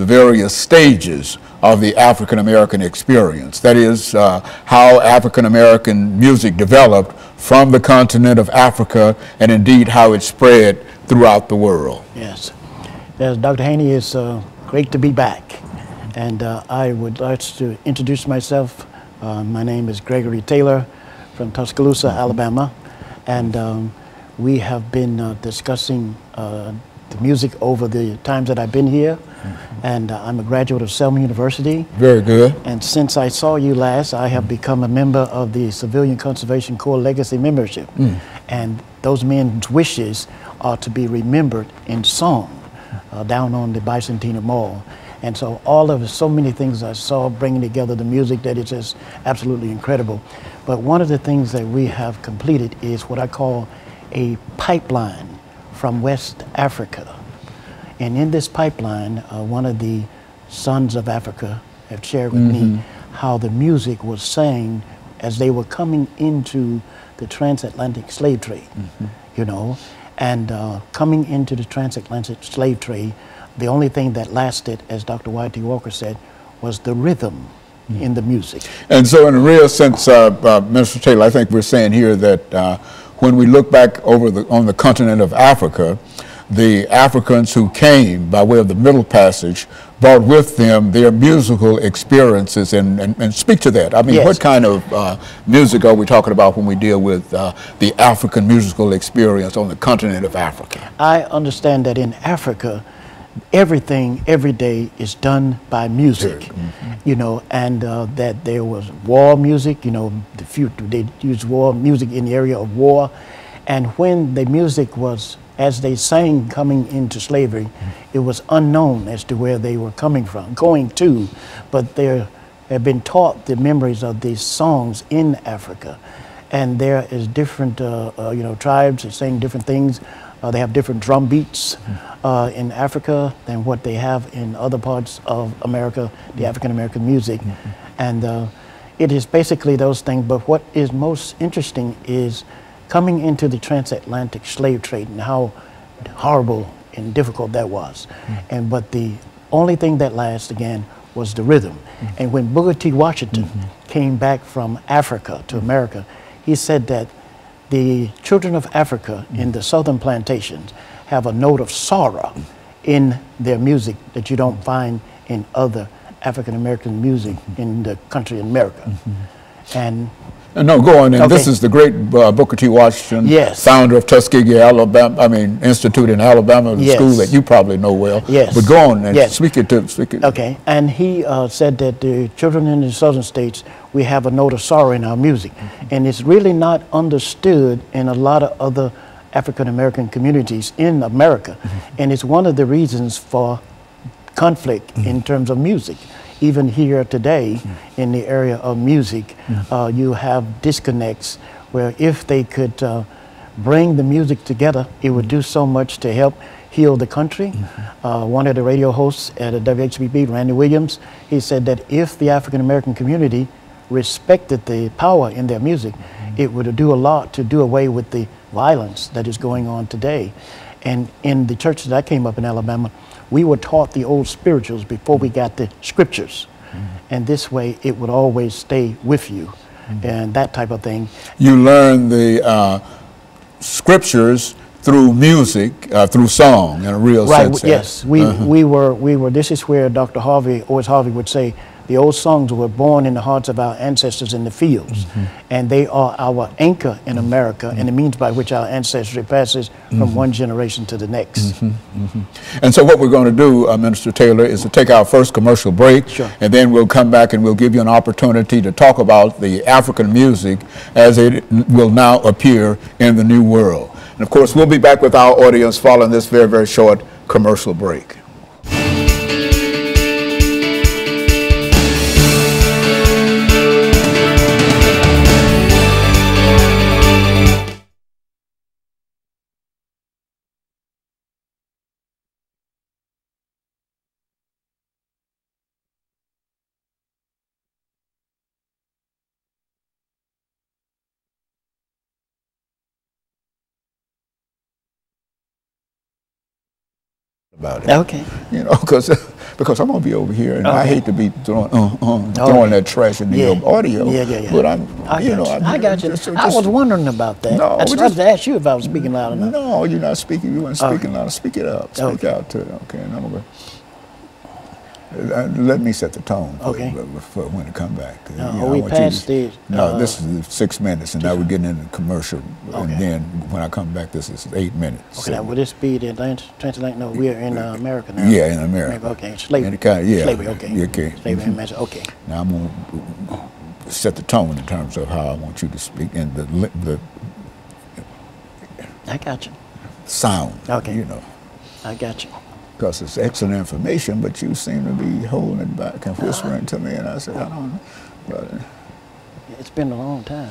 the various stages of the African American experience. That is, how African American music developed from the continent of Africa, and indeed how it spread throughout the world. Yes. Yes, Dr. Haney, it's great to be back. And I would like to introduce myself. My name is Gregory Taylor from Tuscaloosa, Alabama. And we have been discussing the music over the times that I've been here. And I'm a graduate of Selma University. Very good. And since I saw you last, I have become a member of the Civilian Conservation Corps Legacy Membership. And those men's wishes are to be remembered in song down on the Bicentennial Mall. And so so many things I saw bringing together the music that is just absolutely incredible. But one of the things that we have completed is what I call a pipeline from West Africa. And in this pipeline, one of the sons of Africa have shared with me how the music was sang as they were coming into the transatlantic slave trade, you know. And coming into the transatlantic slave trade, the only thing that lasted, as Dr. Y.T. Walker said, was the rhythm in the music. And so in a real sense, Mr. Taylor, I think we're saying here that when we look back on the continent of Africa, the Africans who came by way of the Middle Passage brought with them their musical experiences, and speak to that. I mean, what kind of music are we talking about when we deal with the African musical experience on the continent of Africa? I understand that in Africa, everything, every day is done by music, you know, and that there was war music, you know, they used war music in the area of war. And when the music was, as they sang coming into slavery, it was unknown as to where they were coming from, going to, but they have been taught the memories of these songs in Africa. And there is different, you know, tribes that sing different things. They have different drum beats in Africa than what they have in other parts of America, the African American music. And it is basically those things, but what is most interesting is coming into the transatlantic slave trade and how horrible and difficult that was. But the only thing that lasted, again, was the rhythm. And when Booker T. Washington came back from Africa to America, he said that the children of Africa in the southern plantations have a note of sorrow in their music that you don't find in other African American music in the country of America. No, go on. And this is the great Booker T. Washington, founder of Tuskegee, Alabama. I mean, Institute in Alabama, the school that you probably know well. But go on and speak it to. Okay, and he said that the children in the southern states, we have a note of sorrow in our music, and it's really not understood in a lot of other African American communities in America, and it's one of the reasons for conflict in terms of music. Even here today, in the area of music, you have disconnects where if they could bring the music together, it would do so much to help heal the country. One of the radio hosts at WHBB, Randy Williams, he said that if the African American community respected the power in their music, it would do a lot to do away with the violence that is going on today. And in the church that I came up in Alabama, we were taught the old spirituals before we got the scriptures. And this way it would always stay with you and that type of thing. You learn the scriptures through music, through song in a real sense. Yes, we were, this is where Dr. Harvey, Otis Harvey would say, the old songs were born in the hearts of our ancestors in the fields, and they are our anchor in America and the means by which our ancestry passes from one generation to the next. And so what we're going to do, Minister Taylor, is to take our first commercial break, and then we'll come back and we'll give you an opportunity to talk about the African music as it will now appear in the New World. And of course, we'll be back with our audience following this very, very short commercial break. about it. Okay. You know, because I'm gonna be over here, and I hate to be throwing that trash in the audio. Yeah. But I got you. I was wondering about that. No, I started to ask you if I was speaking loud enough. No, you're not speaking. You weren't speaking loud. Speak it up. Speak out to it. Okay, and I'm gonna. Let me set the tone for when to come back. We passed the... No, this is 6 minutes, and now we're getting into commercial. And then when I come back, this is 8 minutes. Okay, now will this be the transatlantic? No, we are in America now. Yeah, in America. Okay, slavery. Slavery, okay. Okay. Slavery in Mexico, okay. Now I'm going to set the tone in terms of how I want you to speak and the I got you. Sound, okay. I got you. Because it's excellent information, but you seem to be holding it back and whispering to me, and I said, I don't know. But, it's been a long time.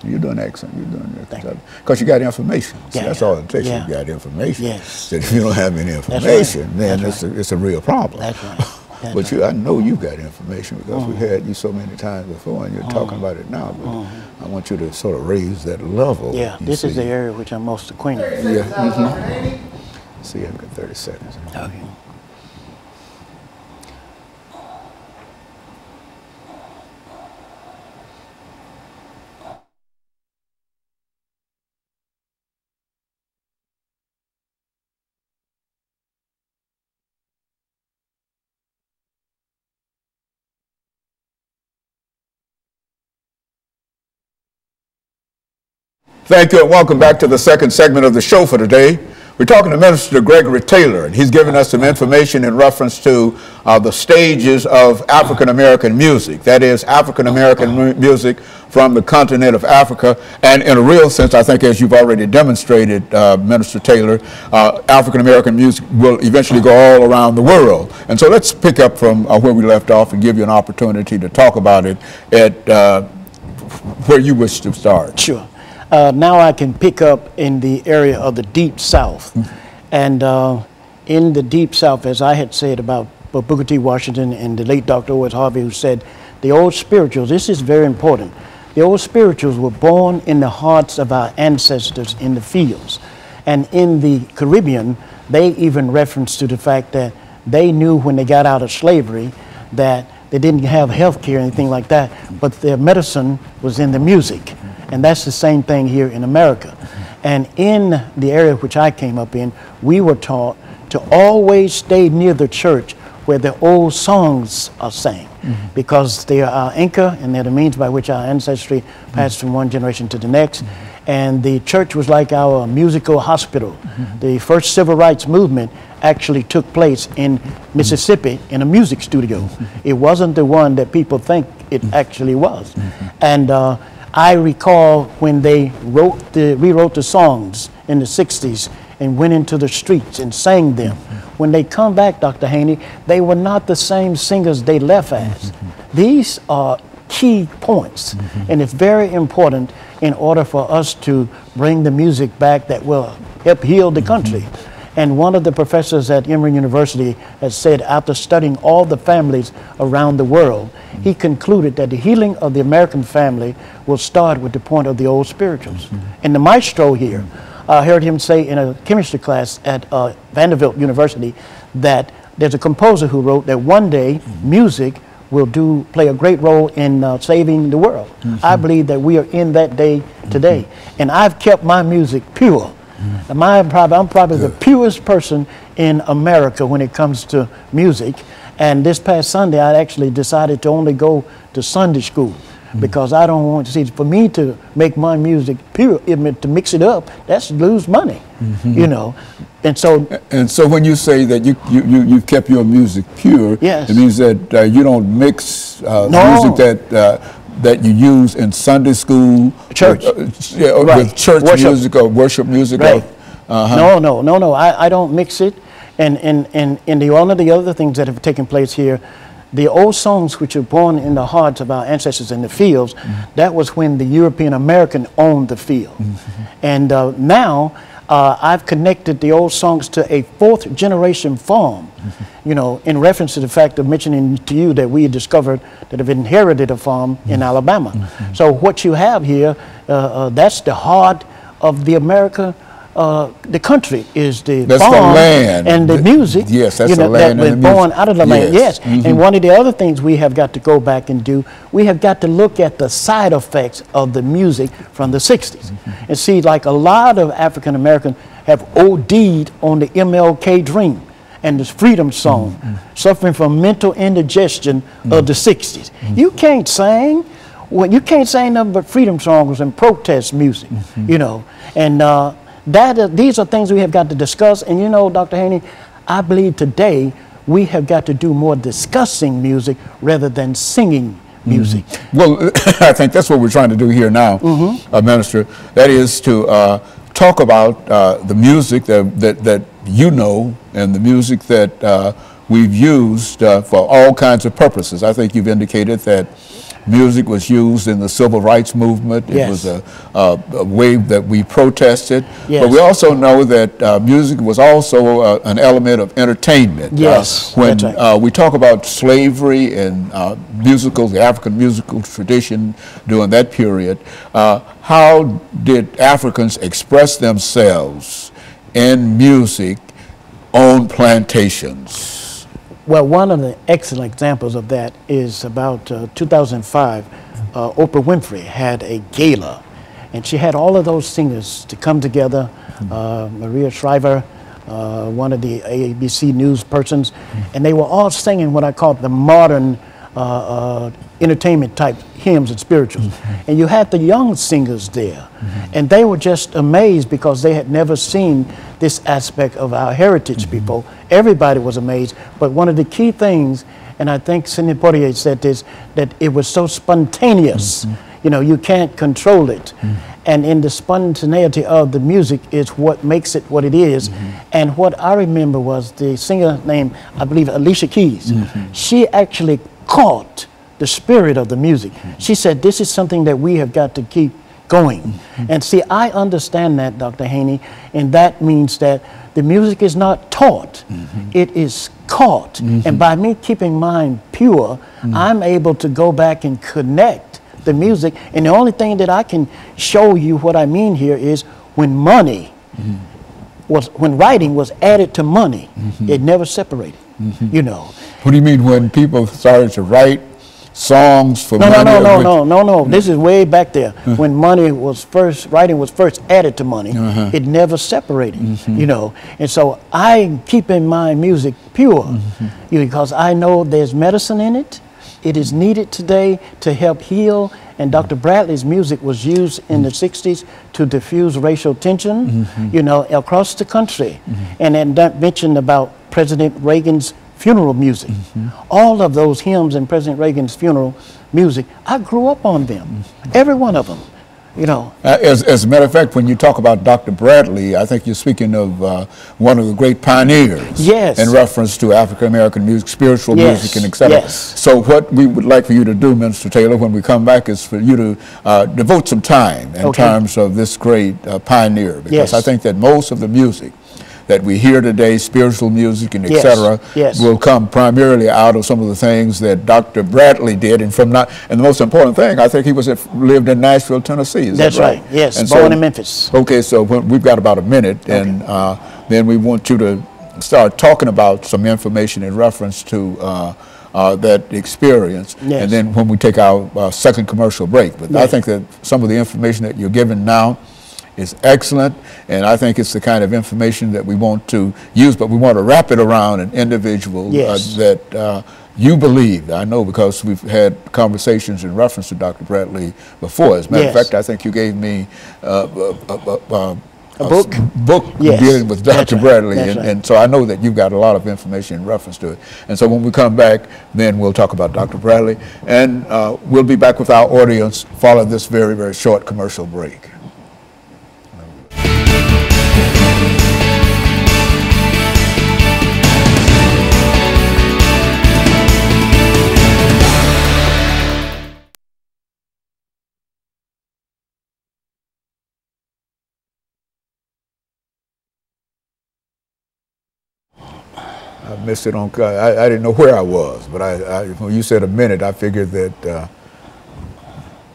You're doing excellent. You're doing excellent. Because you got information. See, that's all it takes. You got information. Yes. So if you don't have any information, then it's a real problem. That's right. But I know you've got information because we've had you so many times before, and you're talking about it now. But I want you to sort of raise that level. Yeah, this is the area which I'm most acquainted with. Yeah. See, I've got 30 seconds. Okay. Thank you, and welcome back to the second segment of the show for today. We're talking to Minister Gregory Taylor, and he's giving us some information in reference to the stages of African-American music. That is, African-American music from the continent of Africa. And in a real sense, I think, as you've already demonstrated, Minister Taylor, African-American music will eventually go all around the world. And so let's pick up from where we left off and give you an opportunity to talk about it at where you wish to start. Sure. Now I can pick up in the area of the Deep South. And in the Deep South, as I had said about Booker T. Washington and the late Dr. Owens Harvey, who said, the old spirituals, this is very important, the old spirituals were born in the hearts of our ancestors in the fields. And in the Caribbean, they even referenced to the fact that they knew when they got out of slavery that they didn't have health care or anything like that, but their medicine was in the music. And that's the same thing here in America. And in the area which I came up in, we were taught to always stay near the church where the old songs are sang, because they are our anchor and they're the means by which our ancestry passed from one generation to the next. And the church was like our musical hospital. The first civil rights movement actually took place in Mississippi in a music studio. It wasn't the one that people think it actually was. And I recall when they rewrote the songs in the 60s and went into the streets and sang them. When they come back, Dr. Haney, they were not the same singers they left as. These are key points, and it's very important in order for us to bring the music back that will help heal the country. And one of the professors at Emory University has said, after studying all the families around the world, he concluded that the healing of the American family will start with the point of the old spirituals. And the maestro here, I heard him say in a chemistry class at Vanderbilt University that there's a composer who wrote that one day music will play a great role in saving the world. I believe that we are in that day today. And I've kept my music pure. I'm probably the purest person in America when it comes to music. And this past Sunday, I actually decided to only go to Sunday school because I don't want to see, for me to make my music pure, to mix it up, that's lose money, you know. And so when you say that you kept your music pure, yes, it means that you don't mix music that you use in Sunday school, church, with church worship music or worship music. Right. No. I don't mix it. And one of the other things that have taken place here, the old songs which are born in the hearts of our ancestors in the fields, that was when the European American owned the field. And now I've connected the old songs to a fourth generation farm, you know, in reference to the fact of mentioning to you that we discovered that have inherited a farm in Alabama. So what you have here, that's the heart of the America the country is the That's the farm land. and the music. Yes, that's you know, the land that and we're the born music. out of the land. Yes. Yes, and one of the other things we have got to go back and do, we have got to look at the side effects of the music from the 60s. And see, like a lot of African Americans have OD'd on the MLK dream and this freedom song, suffering from mental indigestion of the 60s. You can't sing. Well, you can't sing nothing but freedom songs and protest music, you know. And these are things we have got to discuss. And you know, Dr. Haney, I believe today we have got to do more discussing music rather than singing music. Well, I think that's what we're trying to do here now, Minister. That is to talk about the music that you know and the music that we've used for all kinds of purposes. I think you've indicated that music was used in the civil rights movement. It was a way that we protested. But we also know that music was also an element of entertainment. When we talk about slavery and the African musical tradition during that period, how did Africans express themselves in music on plantations? Well, one of the excellent examples of that is about 2005. Oprah Winfrey had a gala, and she had all of those singers to come together. Maria Shriver, one of the ABC News persons, and they were all singing what I call the modern entertainment type hymns and spirituals. And you had the young singers there, and they were just amazed because they had never seen this aspect of our heritage people. Everybody was amazed, but one of the key things, and I think Sidney Poitier said this, that it was so spontaneous. You know, you can't control it. And in the spontaneity of the music is what makes it what it is. And what I remember was the singer named, I believe, Alicia Keys. She actually caught the spirit of the music. She said, this is something that we have got to keep going. And see, I understand that, Dr. Haney, and that means that the music is not taught, it is caught. And by me keeping mine pure, I'm able to go back and connect the music. And the only thing that I can show you what I mean here is when money when writing was added to money, it never separated, you know. What do you mean when people started to write songs for money? No. This is way back there. When money was first, writing was first added to money, it never separated, you know. And so I keep in my music pure because I know there's medicine in it. It is needed today to help heal. And Dr. Bradley's music was used in the 60s to diffuse racial tension, you know, across the country. And then that mentioned about President Reagan's funeral music. All of those hymns in President Reagan's funeral music, I grew up on them, every one of them, you know. As a matter of fact, when you talk about Dr. Bradley, I think you're speaking of one of the great pioneers in reference to African-American music, spiritual music, and et cetera. So what we would like for you to do, Minister Taylor, when we come back is for you to devote some time in terms of this great pioneer, because I think that most of the music that we hear today, spiritual music and et cetera, will come primarily out of some of the things that Dr. Bradley did, and the most important thing, I think he lived in Nashville, Tennessee. Is that right? Yes, and born in Memphis. Okay, so we've got about a minute, and then we want you to start talking about some information in reference to that experience, and then when we take our second commercial break. But I think that some of the information that you're giving now is excellent, and I think it's the kind of information that we want to use, but we want to wrap it around an individual that you believe. I know because we've had conversations in reference to Dr. Bradley before. As a matter of fact, I think you gave me a book dealing with Dr. Bradley, and so I know that you've got a lot of information in reference to it. And so when we come back, then we'll talk about Dr. Bradley, and we'll be back with our audience following this very, very short commercial break. I missed it on. I didn't know where I was, but when you said a minute, I figured that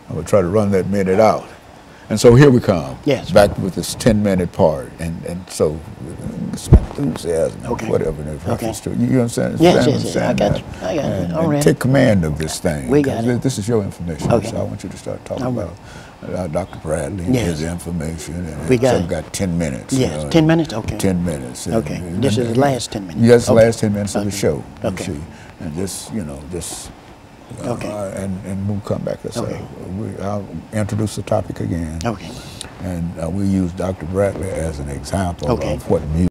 I would try to run that minute out. And so here we come. Yes. Back with this 10-minute part, and so some enthusiasm, Okay. whatever in reference Okay. to you understand? Yes, understand yes, what I'm I got saying? you. I got you. And, All and right. take command of this thing. We got 'cause it. This is your information, Okay. so I want you to start talking All about Dr. Bradley, Yes. his information. And We got so it. we've got 10 minutes. Yes, 10 minutes? Okay. 10 minutes. Okay. And This is the last 10 minutes. Yes, the Okay. last 10 minutes of the Okay. show. You Okay. see. And just, you know, just. Okay. And we'll come back. Let's Okay. I'll introduce the topic again. Okay. And we use Dr. Bradley as an example Okay. of what music